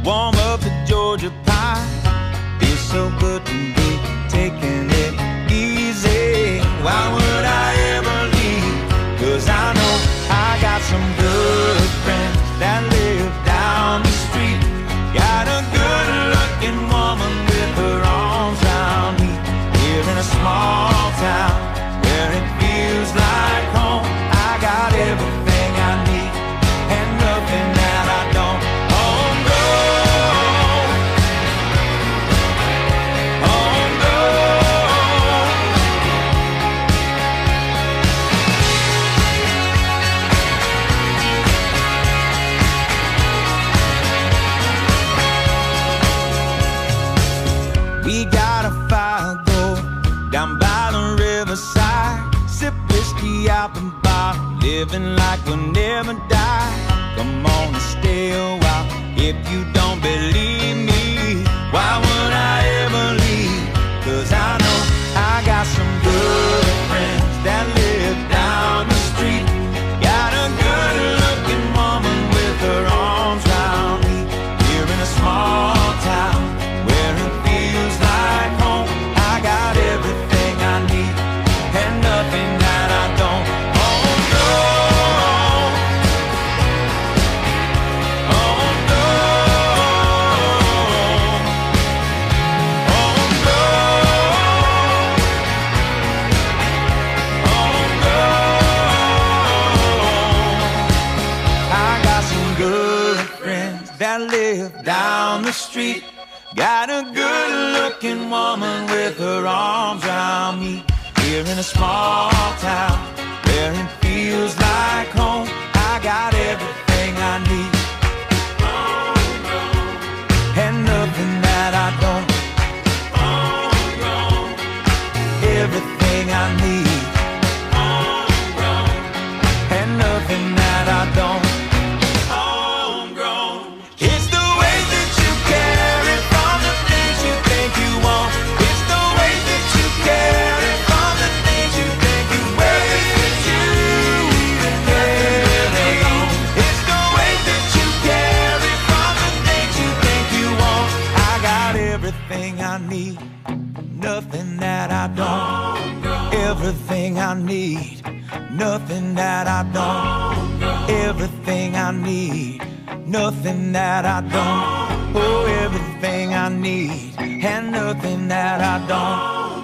warm up the Georgia pie. Feels so good to be taking it easy. Why would I ever leave? 'Cause I know I got some good friends that live down the street. Got a good-looking woman with her arms around me. Here in a small town where it feels like home. I got everything I need and nothing that I don't. Homegrown, homegrown. We got a fire going down by the riverside. Sip whiskey out the bar, living like we'll never die. Come on and stay a while if you don't believe me. Why would I ever leave? 'Cause I know I got some good friends that live down the street. Got a good-looking woman with her arms round me. Here in a small town where it feels like home. I got everything I need and nothing that I don't. Homegrown, homegrown, homegrown, homegrown. I got some good friends that live down the street. Got a good-looking woman with her arms around me. Here in a small town where it feels like home. I got everything I need and nothing that I don't. Everything I need and nothing that I don't. It's the way that you carry from the things you think you want. It's the way that you carry from the things you think you wear. It's you even carry. It's the way that you carry from the things you think you want. I got everything I need, nothing that I don't. Everything I need, nothing that I don't. Everything I need, nothing that I don't. Oh, everything I need and nothing that I don't.